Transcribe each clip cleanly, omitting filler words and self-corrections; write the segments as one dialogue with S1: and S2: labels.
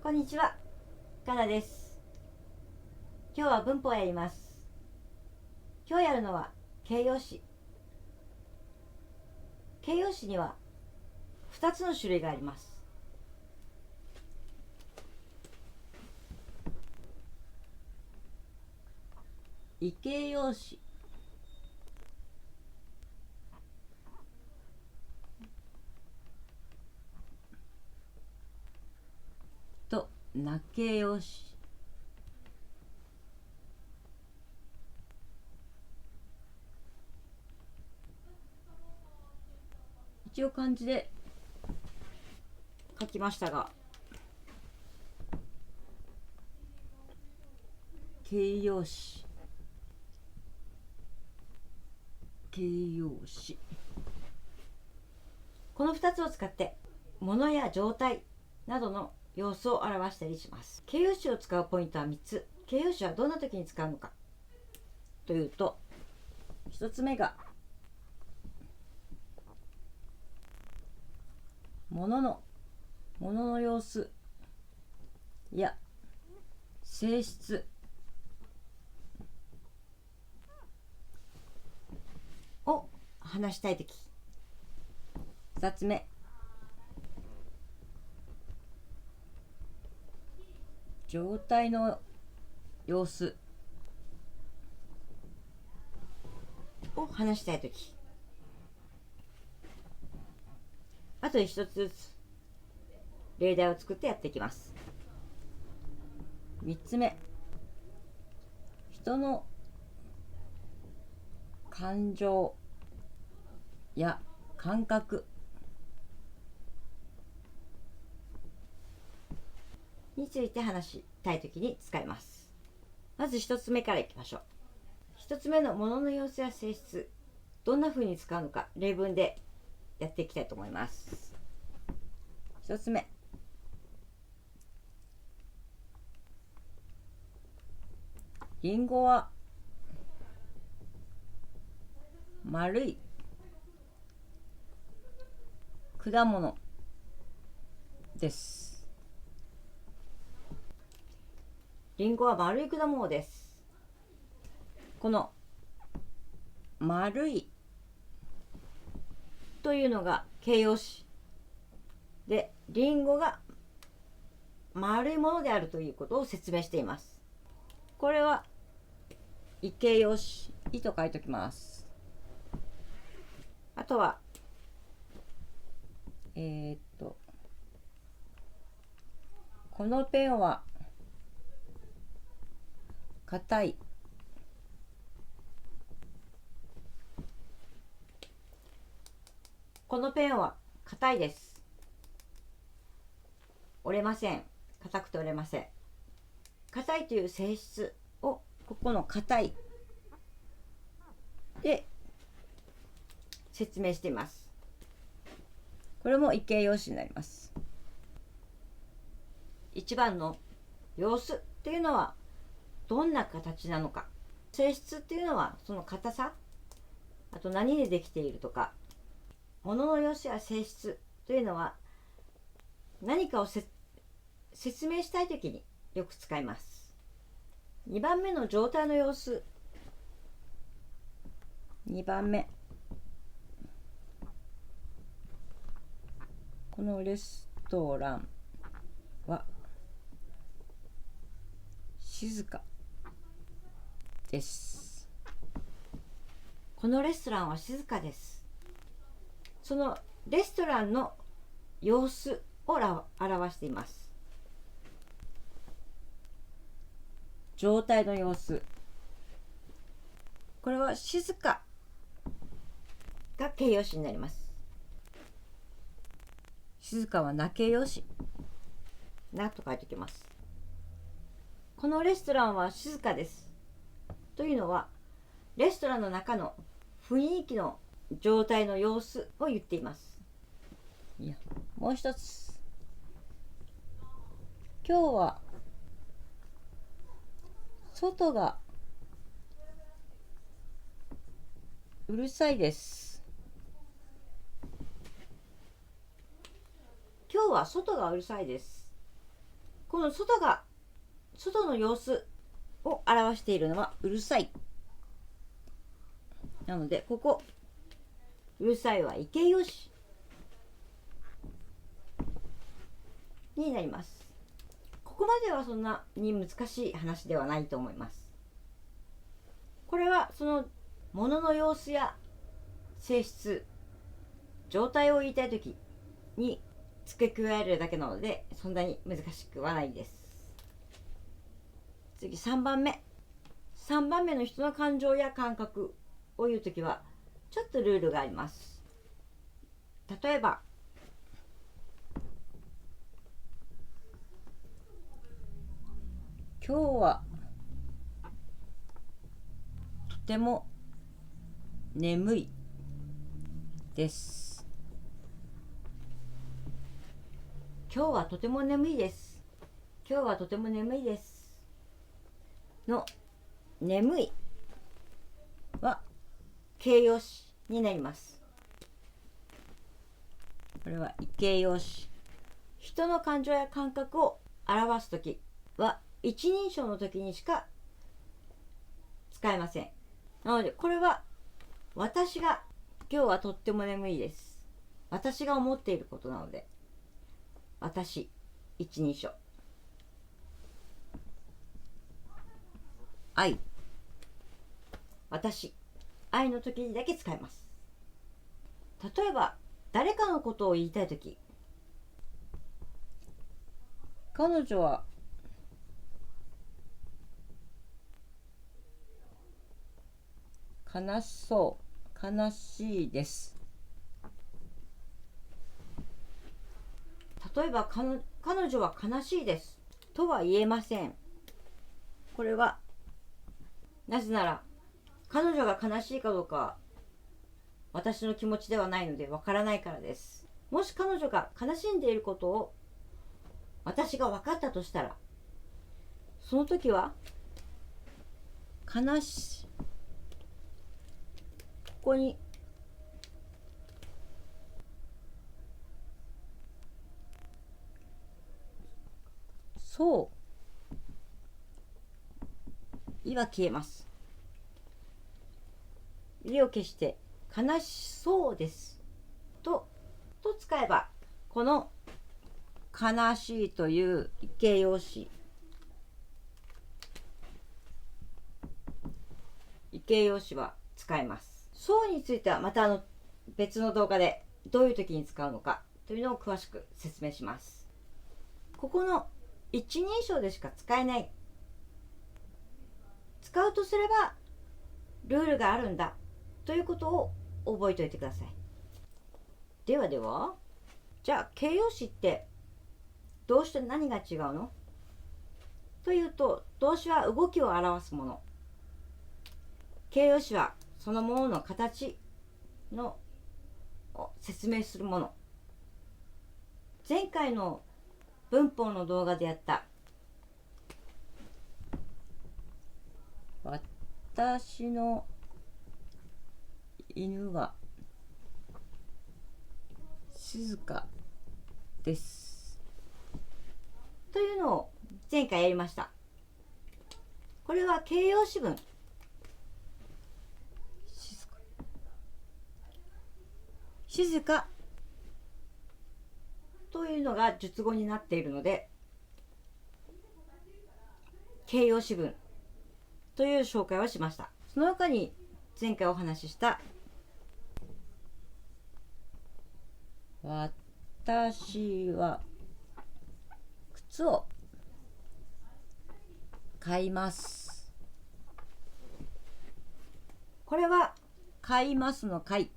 S1: こんにちは、かなです。今日は文法をやります。今日やるのは形容詞。形容詞には2つの種類があります。異形容詞と名形容詞。一応漢字で書きましたが、形容詞、形容詞、この2つを使って物や状態などの様子を表したりします。形容詞を使うポイントは3つ。形容詞はどんな時に使うのかというと、1つ目が物の様子や性質を話したいとき。2つ目、状態の様子を話したいとき。あとで一つずつ例題を作ってやっていきます。3つ目、人の感情や感覚について話したいときに使います。まず1つ目からいきましょう。1つ目の物の様子や性質、どんな風に使うのか例文でやっていきたいと思います。1つ目、りんごは丸い果物です。りんごは丸い果物です。この丸いというのが形容詞で、りんごが丸いものであるということを説明しています。これは異形容詞と書いておきます。あとはこのペンは硬い。このペンは硬いです。折れません。硬くて折れません。硬いという性質をここの硬いで説明しています。これも異形容詞になります。1番の様子っていうのはどんな形なのか、性質っていうのはその硬さ、あと何でできているとか、物の様子や性質というのは何かを説明したいときによく使います。2番目の状態の様子。2番目、このレストランは静かです。このレストランは静かです。そのレストランの様子を表しています。状態の様子、これは静かが形容詞になります。静かは名形容詞。なと書いておきます。このレストランは静かですというのは、レストランの中の雰囲気の状態の様子を言っています。もう一つ、今日は外がうるさいです。今日は外がうるさいです。この外の様子を表しているのはうるさい。なのでここうるさいは形容詞になります。ここまではそんなに難しい話ではないと思います。これはそのものの様子や性質、状態を言いたいときに付け加えるだけなので、そんなに難しくはないです。次3番目。3番目の人の感情や感覚を言うときはちょっとルールがあります。例えば今日はとても眠いです。今日はとても眠いです。今日はとても眠いですの眠いは形容詞になります。これは形容詞。人の感情や感覚を表すときは一人称の時にしか使えません。なのでこれは私が今日はとっても眠いです。私が思っていることなので、私一人称。愛、私、愛の時にだけ使います。例えば誰かのことを言いたいとき、彼女は悲しそう、悲しいです。例えば彼女は悲しいですとは言えません。これはなぜなら彼女が悲しいかどうかは私の気持ちではないのでわからないからです。もし彼女が悲しんでいることを私が分かったとしたら、その時は悲し、ここにそういは消えます。いを消して悲しそうですと使えば、この悲しいという形容詞、形容詞は使えます。そうについてはまた別の動画でどういう時に使うのかというのを詳しく説明します。ここの一人称でしか使えない、使うとすればルールがあるんだということを覚えておいてください。ではじゃあ形容詞って動詞と何が違うのというと、動詞は動きを表すもの、形容詞はそのものの形のを説明するもの。前回の文法の動画でやった私の犬は静かですというのを前回やりました。これは形容詞文、静かというのが述語になっているので、形容詞文という紹介をしました。その他に前回お話しした私は靴を買います、これは買いますの買い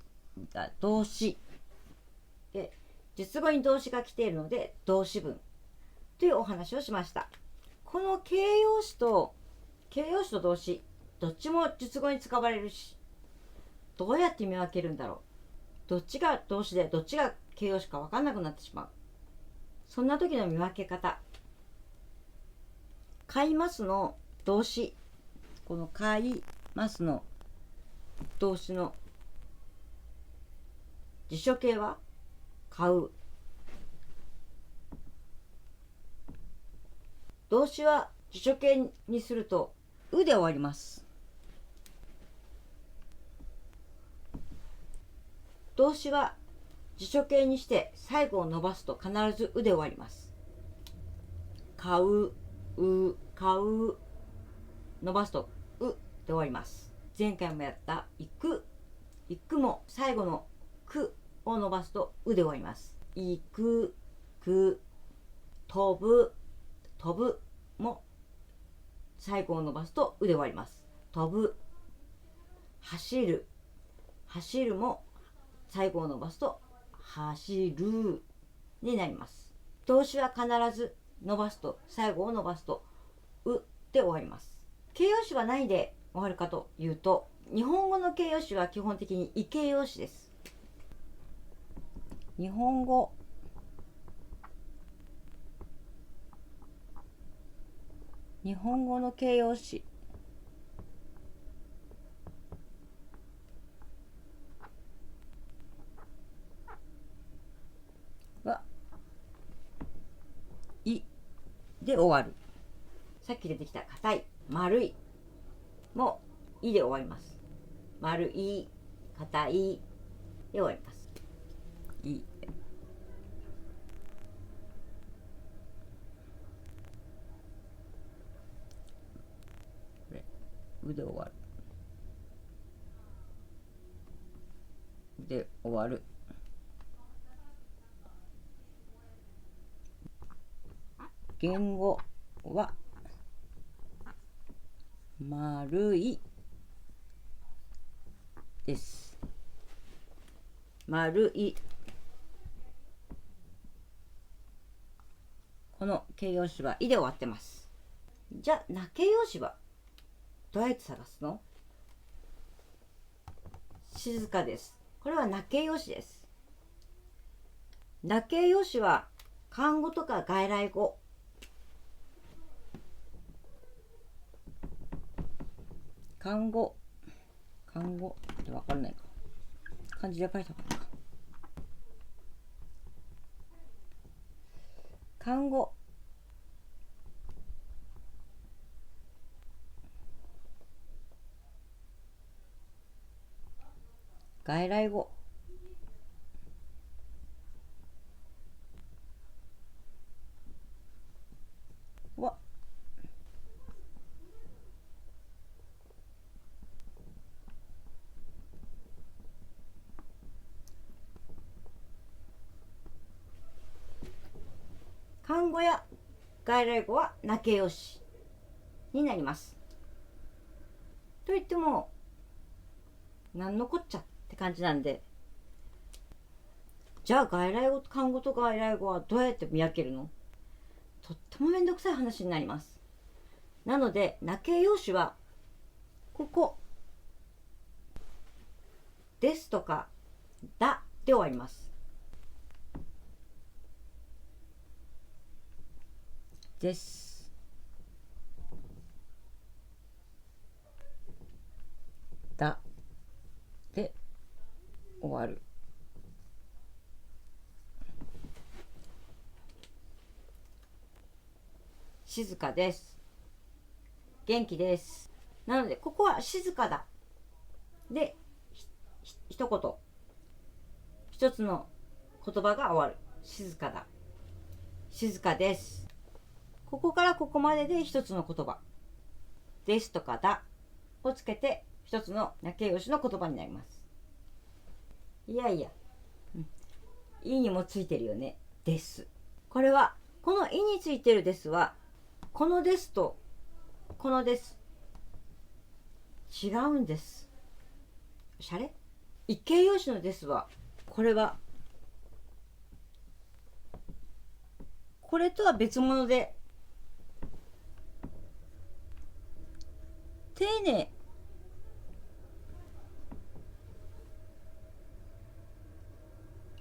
S1: が動詞で、述語に動詞が来ているので動詞文というお話をしました。この形容詞と動詞どっちも述語に使われるし、どうやって見分けるんだろう、どっちが動詞でどっちが形容詞か分かんなくなってしまう。そんな時の見分け方、買いますの動詞、この買いますの動詞の辞書形は買う、動詞は辞書形にするとうで終わります。動詞は辞書形にして最後を伸ばすと必ずうで終わります。買う、買う、伸ばすとうで終わります。前回もやった行く、行くも最後のくを伸ばすとうで終わります。行く、く、飛ぶ、飛ぶも最後を伸ばすとうで終わります。飛ぶ。走る、走るも最後を伸ばすと走るになります。動詞は必ず伸ばすと、最後を伸ばすとうで終わります。形容詞は何で終わるかというと、日本語の形容詞は基本的に異形容詞です。日本語の形容詞はいで終わる。さっき出てきた硬い、丸いもいで終わります。丸い、硬いで終わります。い。うで終わる。で終わる。言語は丸いです。丸い。この形容詞はいで終わってます。じゃあな形容詞はどうやって探すの？静かです。これはな形容詞です。な形容詞は漢語とか外来語、漢語って分からないか、漢字で書いた方がいいか。漢語、外来語、は漢語や外来語はな形容詞になります。といっても何のこっちゃって感じなんで、じゃあ外来語、漢語と外来語はどうやって見分けるの？とってもめんどくさい話になります。なのでな形容詞はここですとかだで終わります。です、だで終わる。静かです。元気です。なのでここは静かだで一言、一つの言葉が終わる。静かだ、静かです。ここからここまでで一つの言葉、ですとかだをつけて一つのな形容詞の言葉になります。いやいや、いにもついてるよね。です。これはこのいについてるですは、このですとこのです違うんです。おしゃれ？一形容詞のですは、これはこれとは別物で、丁寧、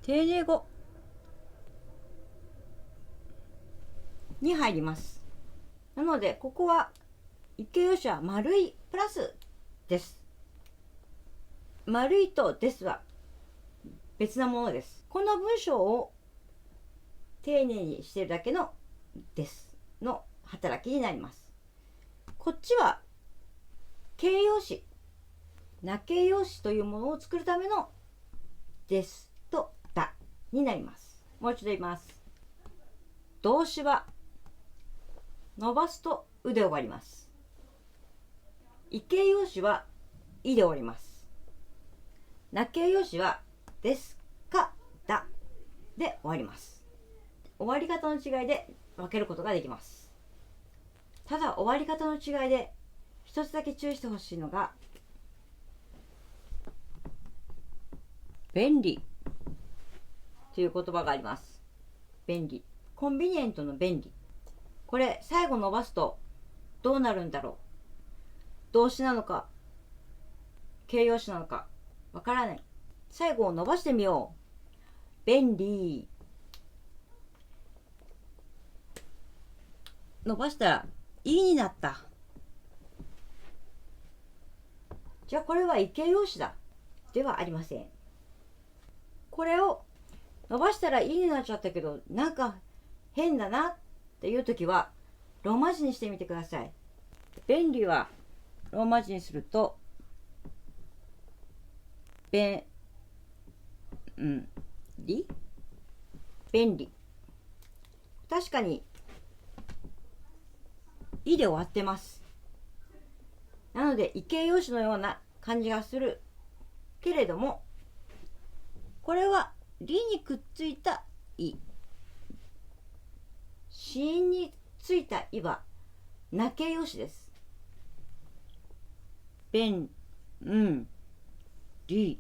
S1: 丁寧語に入ります。なのでここは一形容詞は丸いプラスです。丸いとですは別なものです。この文章を丁寧にしているだけのですの働きになります。こっちは形容詞、名形容詞というものを作るためのですとだになります。もう一度言います。動詞は伸ばすとうで終わります。一形容詞はいで終わります。名形容詞はですかだで終わります。終わり方の違いで分けることができます。ただ終わり方の違いで一つだけ注意してほしいのが、便利という言葉があります。便利、コンビニエントの便利、これ最後伸ばすとどうなるんだろう。動詞なのか形容詞なのかわからない。最後を伸ばしてみよう。便利、伸ばしたらいいになった。じゃあこれは一形容詞だではありません。これを伸ばしたらいいになっちゃったけどなんか変だなっていう時はローマ字にしてみてください。便利はローマ字にすると便利、便利。確かにいで終わってます。なので一形容詞のような感じがするけれども、これはりにくっついたい、子音についたいは名形容詞です。便利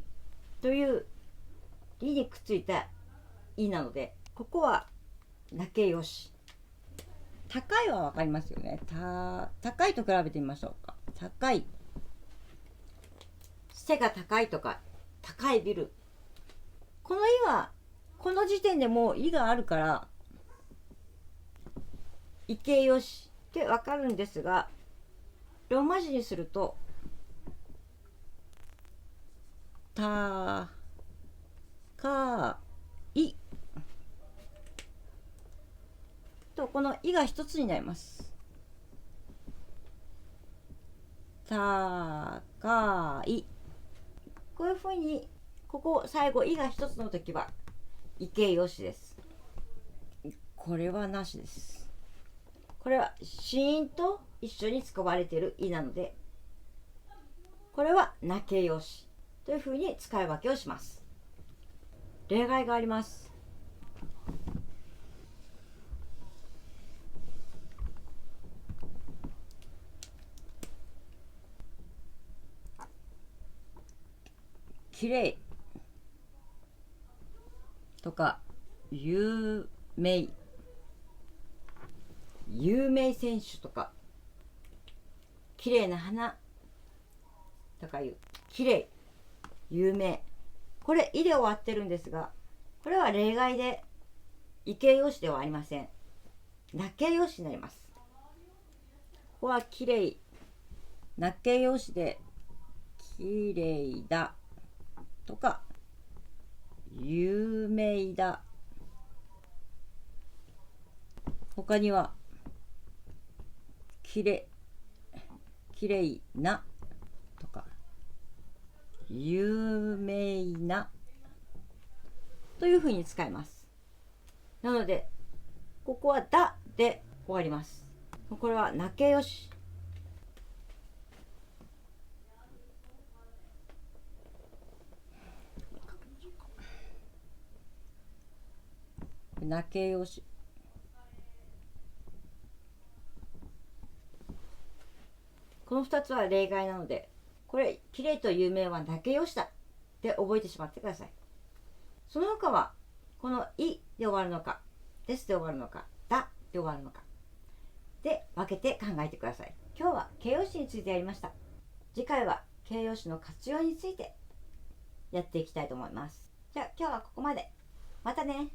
S1: というりにくっついたいなので、ここは名形容詞。高いはわかりますよね。高いと比べてみましょうか。高い、背が高いとか高いビル、この「い」はこの時点でもう「い」があるから一形容詞ってわかるんですが、ローマ字にするとたかいと、この「い」が一つになります。たかい、こういうふうにここ最後「い」が一つの時は一形容詞です。これはなしです。これは子音と一緒に使われている「い」なので、これは名形容詞というふうに使い分けをします。例外があります。きれいとか有名選手とかきれいな花とかいうきれい、有名、これ「い」で終わってるんですが、これは例外で異形容詞ではありません。名形容詞になります。ここはきれい、名形容詞できれいだとか有名だ、他にはきれいなとか有名なというふうに使います。なのでここはだで終わります。これは名形容詞。名形容詞、この2つは例外なので、これきれいと有名は名形容詞だで覚えてしまってください。その他はこの「い」で終わるのか「です」で終わるのか「だ」で終わるのかで分けて考えてください。今日は形容詞についてやりました。次回は形容詞の活用についてやっていきたいと思います。じゃあ今日はここまで。またね。